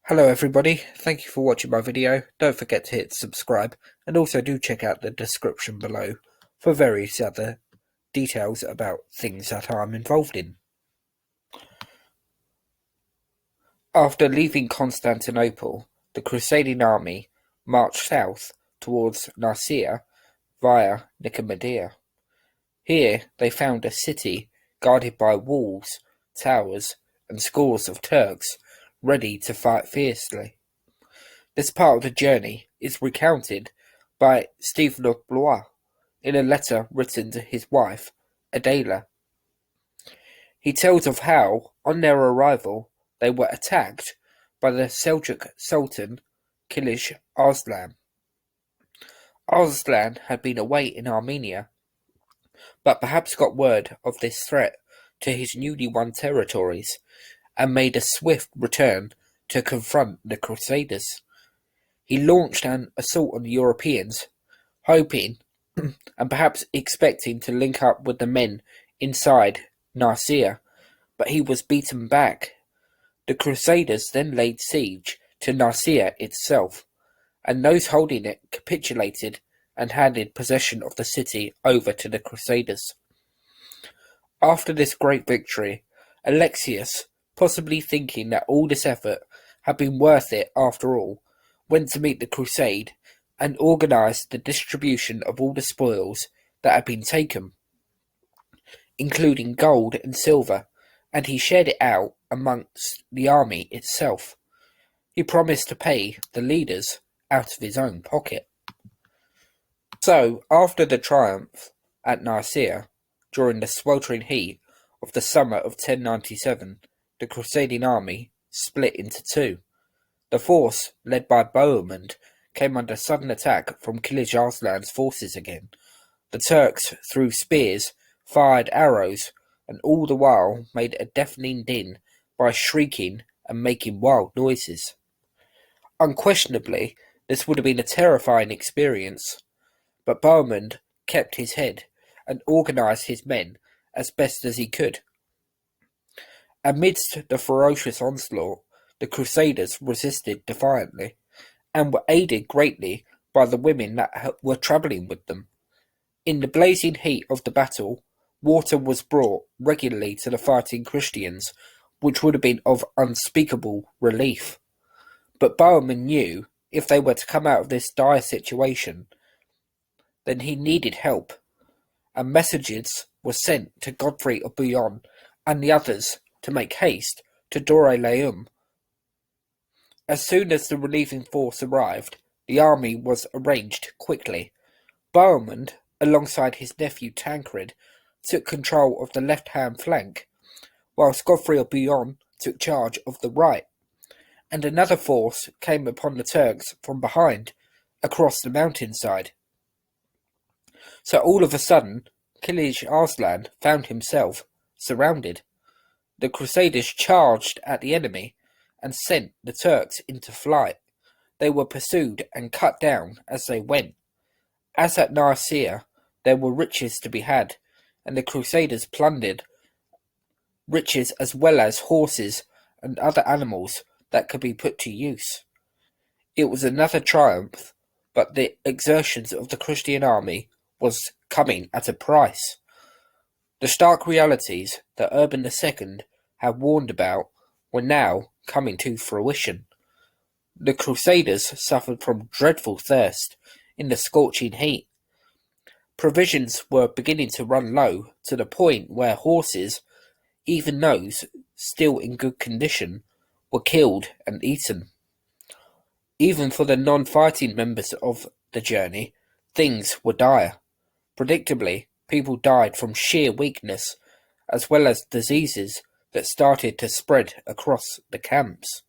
Hello everybody, thank you for watching my video. Don't forget to hit subscribe and also do check out the description below for various other details about things that I'm involved in. After leaving Constantinople, the Crusading army marched south towards Nicaea via Nicomedia. Here they found a city guarded by walls, towers and scores of Turks ready to fight fiercely. This part of the journey is recounted by Stephen of Blois in a letter written to his wife, Adela. He tells of how, on their arrival, they were attacked by the Seljuk Sultan Kilij Arslan. Arslan had been away in Armenia, but perhaps got word of this threat to his newly won territories and made a swift return to confront the Crusaders. He launched an assault on the Europeans, hoping and perhaps expecting to link up with the men inside Nicaea, but he was beaten back. The Crusaders then laid siege to Nicaea itself, and those holding it capitulated and handed possession of the city over to the Crusaders. After this great victory, Alexius, possibly thinking that all this effort had been worth it after all, went to meet the Crusade and organised the distribution of all the spoils that had been taken, including gold and silver, and he shared it out amongst the army itself. He promised to pay the leaders out of his own pocket. So, after the triumph at Nicaea, during the sweltering heat of the summer of 1097, the Crusading army split into two. The force, led by Bohemond, came under sudden attack from Kilij Arslan's forces again. The Turks threw spears, fired arrows, and all the while made a deafening din by shrieking and making wild noises. Unquestionably, this would have been a terrifying experience, but Bohemond kept his head and organised his men as best as he could. Amidst the ferocious onslaught, the Crusaders resisted defiantly, and were aided greatly by the women that were travelling with them. In the blazing heat of the battle, water was brought regularly to the fighting Christians, which would have been of unspeakable relief. But Bohemond knew if they were to come out of this dire situation, then he needed help, and messages were sent to Godfrey of Bouillon and the others to make haste to Doré-l'Homme. As soon as the relieving force arrived, the army was arranged quickly. Bohemond, alongside his nephew Tancred, took control of the left-hand flank, whilst Godfrey of Bouillon took charge of the right, and another force came upon the Turks from behind, across the mountainside. So all of a sudden, Kilij Arslan found himself surrounded. The Crusaders charged at the enemy and sent the Turks into flight. They were pursued and cut down as they went. As at Nicaea, there were riches to be had, and the Crusaders plundered riches as well as horses and other animals that could be put to use. It was another triumph, but the exertions of the Christian army was coming at a price. The stark realities that Urban II had warned about were now coming to fruition. The Crusaders suffered from dreadful thirst in the scorching heat. Provisions were beginning to run low to the point where horses, even those still in good condition, were killed and eaten. Even for the non-fighting members of the journey, things were dire. Predictably, people died from sheer weakness, as well as diseases that started to spread across the camps.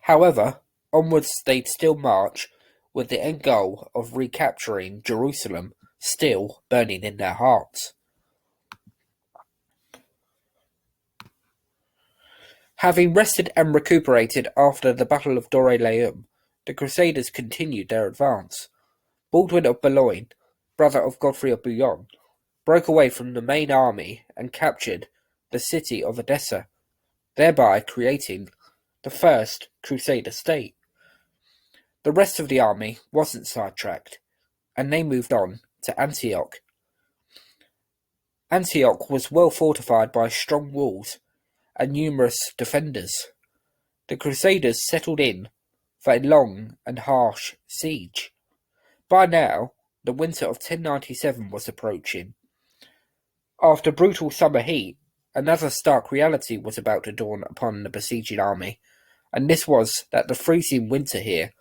However, onwards they'd still march, with the end goal of recapturing Jerusalem still burning in their hearts. Having rested and recuperated after the Battle of Doré-l'Homme, the Crusaders continued their advance. Baldwin of Boulogne, brother of Godfrey of Bouillon, broke away from the main army and captured the city of Edessa, thereby creating the First Crusader state. The rest of the army wasn't sidetracked, and they moved on to Antioch. Antioch was well fortified by strong walls and numerous defenders. The Crusaders settled in for a long and harsh siege. By now, the winter of 1097 was approaching. After brutal summer heat, another stark reality was about to dawn upon the besieging army, and this was that the freezing winter here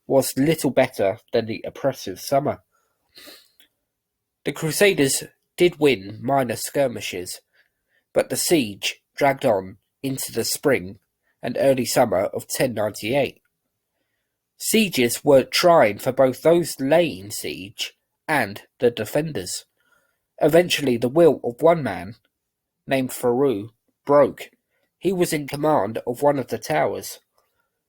was little better than the oppressive summer. The Crusaders did win minor skirmishes, but the siege dragged on into the spring and early summer of 1098. Sieges were trying for both those laying siege and the defenders. Eventually the will of one man, named Faru, broke. He was in command of one of the towers,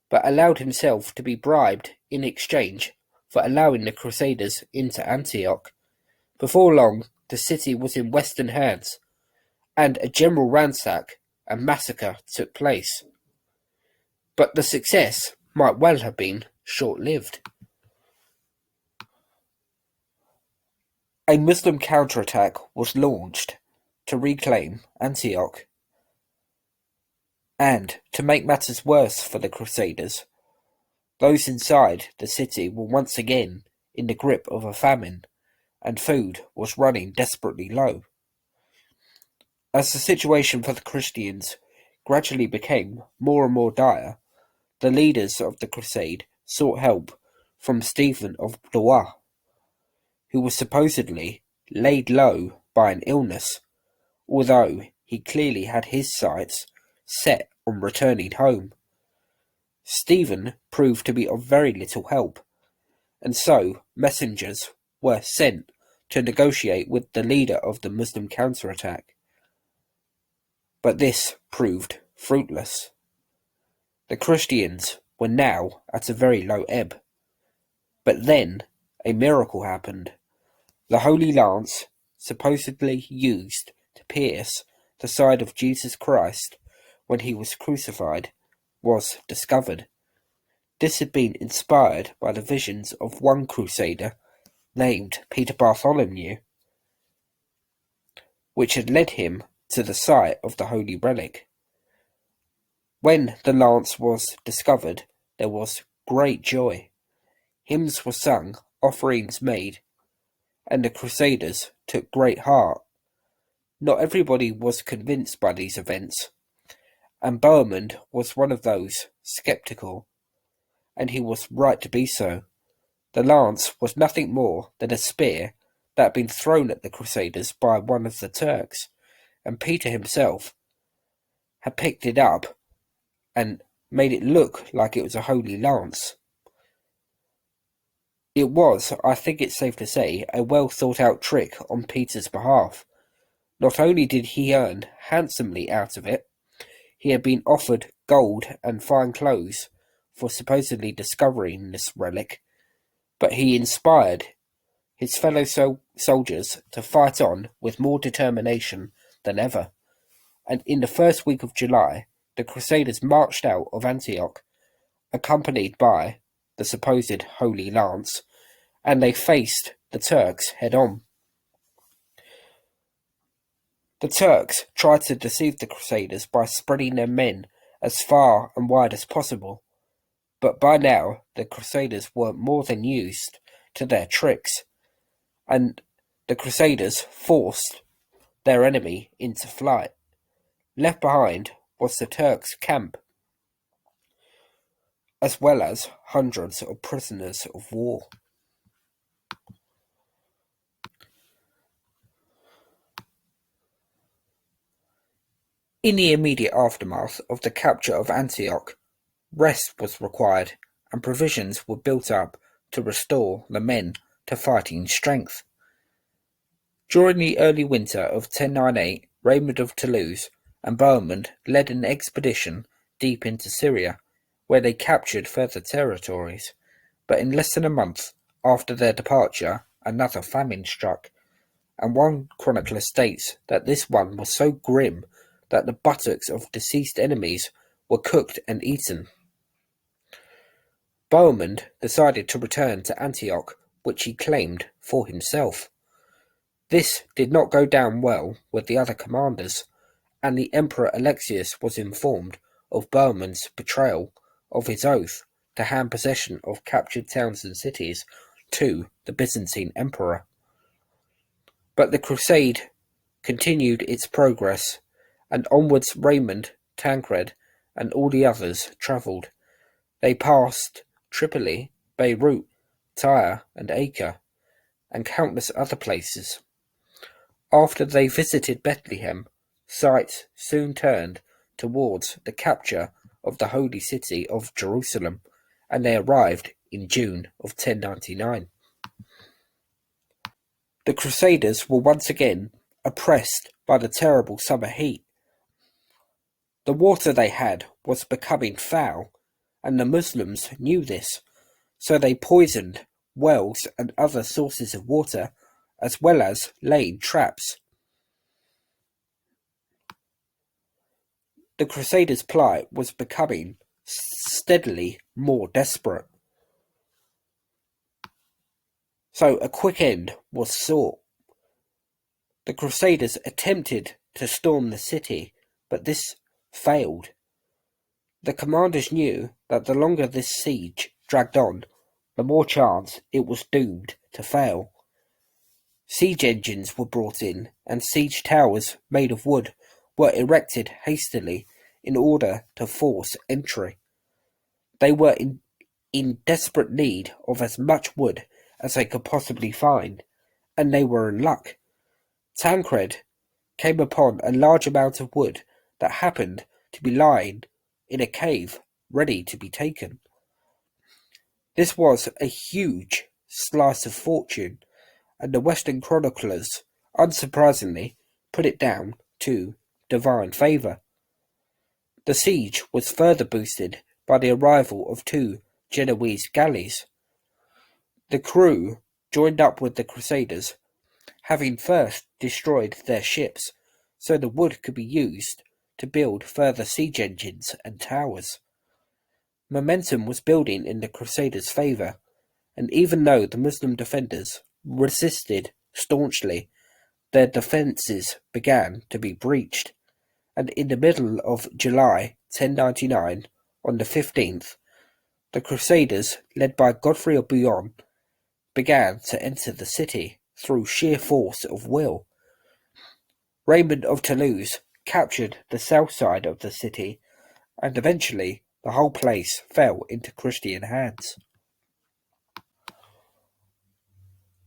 but allowed himself to be bribed in exchange for allowing the Crusaders into Antioch. Before long, the city was in Western hands, and a general ransack and massacre took place. But the success might well have been short-lived. A Muslim counterattack was launched to reclaim Antioch. And, to make matters worse for the Crusaders, those inside the city were once again in the grip of a famine, and food was running desperately low. As the situation for the Christians gradually became more and more dire, the leaders of the crusade sought help from Stephen of Blois, who was supposedly laid low by an illness, although he clearly had his sights set on returning home. Stephen proved to be of very little help, and so messengers were sent to negotiate with the leader of the Muslim counterattack. But this proved fruitless. The Christians were now at a very low ebb. But then a miracle happened. The Holy Lance, supposedly used to pierce the side of Jesus Christ when he was crucified, was discovered. This had been inspired by the visions of one crusader named Peter Bartholomew, which had led him to the site of the holy relic. When the lance was discovered, there was great joy. Hymns were sung, offerings made, and the Crusaders took great heart. Not everybody was convinced by these events, and Bohemond was one of those sceptical, and he was right to be so. The lance was nothing more than a spear that had been thrown at the Crusaders by one of the Turks, and Peter himself had picked it up and made it look like it was a holy lance. It was, I think it's safe to say, a well thought out trick on Peter's behalf. Not only did he earn handsomely out of it, he had been offered gold and fine clothes for supposedly discovering this relic, but he inspired his fellow soldiers to fight on with more determination than ever, and in the first week of July, the Crusaders marched out of Antioch, accompanied by the supposed Holy Lance, and they faced the Turks head-on. The Turks tried to deceive the Crusaders by spreading their men as far and wide as possible, but by now the Crusaders were more than used to their tricks, and the Crusaders forced their enemy into flight. Left behind was the Turks' camp, as well as hundreds of prisoners of war. In the immediate aftermath of the capture of Antioch, rest was required and provisions were built up to restore the men to fighting strength. During the early winter of 1098, Raymond of Toulouse and Bohemond led an expedition deep into Syria, where they captured further territories, but in less than a month after their departure, another famine struck, and one chronicler states that this one was so grim that the buttocks of deceased enemies were cooked and eaten. Bohemond decided to return to Antioch, which he claimed for himself. This did not go down well with the other commanders, and the Emperor Alexius was informed of Bohemond's betrayal of his oath to hand possession of captured towns and cities to the Byzantine Emperor. But the crusade continued its progress, and onwards Raymond, Tancred, and all the others travelled. They passed Tripoli, Beirut, Tyre, and Acre, and countless other places. After they visited Bethlehem, sights soon turned towards the capture of the holy city of Jerusalem, and they arrived in June of 1099. The Crusaders were once again oppressed by the terrible summer heat. The water they had was becoming foul, and the Muslims knew this, so they poisoned wells and other sources of water, as well as laying traps. The Crusaders' plight was becoming steadily more desperate, so a quick end was sought. The Crusaders attempted to storm the city, but this failed. The commanders knew that the longer this siege dragged on, the more chance it was doomed to fail. Siege engines were brought in, and siege towers made of wood were erected hastily in order to force entry. They were in desperate need of as much wood as they could possibly find, and they were in luck. Tancred came upon a large amount of wood that happened to be lying in a cave ready to be taken. This was a huge slice of fortune, and the Western chroniclers, unsurprisingly, put it down to divine favour. The siege was further boosted by the arrival of 2 Genoese galleys. The crew joined up with the Crusaders, having first destroyed their ships, so the wood could be used to build further siege engines and towers. Momentum was building in the Crusaders' favour, and even though the Muslim defenders resisted staunchly, their defences began to be breached, and in the middle of July 1099, on the 15th, the Crusaders, led by Godfrey of Bouillon, began to enter the city through sheer force of will. Raymond of Toulouse captured the south side of the city, and eventually the whole place fell into Christian hands.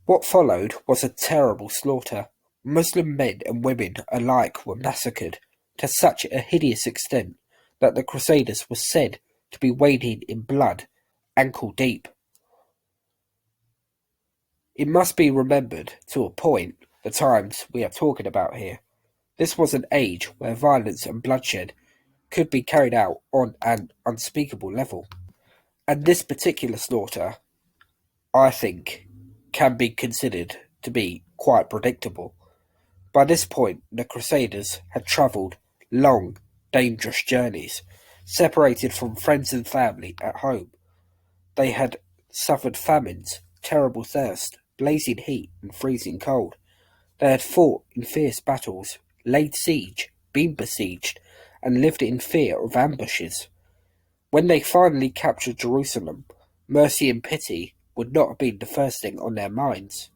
What followed was a terrible slaughter. Muslim men and women alike were massacred to such a hideous extent that the Crusaders were said to be wading in blood ankle deep. It must be remembered to a point the times we are talking about here. This was an age where violence and bloodshed could be carried out on an unspeakable level. And this particular slaughter, I think, can be considered to be quite predictable. By this point, the Crusaders had travelled long, dangerous journeys, separated from friends and family at home. They had suffered famines, terrible thirst, blazing heat, and freezing cold. They had fought in fierce battles, laid siege, been besieged, and lived in fear of ambushes. When they finally captured Jerusalem, mercy and pity would not have been the first thing on their minds.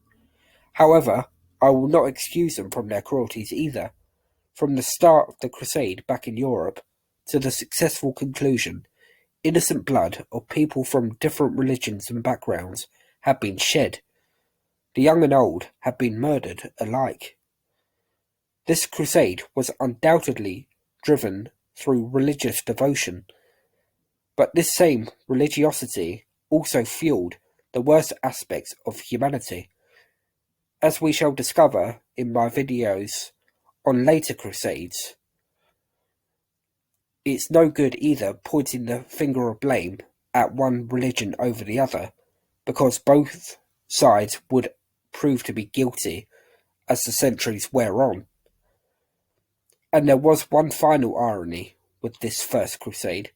However, I will not excuse them from their cruelties either. From the start of the Crusade back in Europe to the successful conclusion, innocent blood of people from different religions and backgrounds had been shed. The young and old had been murdered alike. This crusade was undoubtedly driven through religious devotion, but this same religiosity also fueled the worst aspects of humanity. As we shall discover in my videos on later crusades, it's no good either pointing the finger of blame at one religion over the other, because both sides would prove to be guilty as the centuries wear on. And there was one final irony with this first crusade.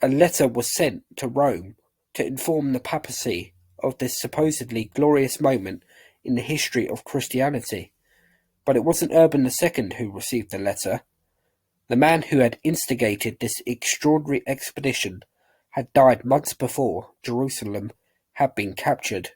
A letter was sent to Rome to inform the papacy of this supposedly glorious moment in the history of Christianity. But it wasn't Urban II who received the letter. The man who had instigated this extraordinary expedition had died months before Jerusalem had been captured.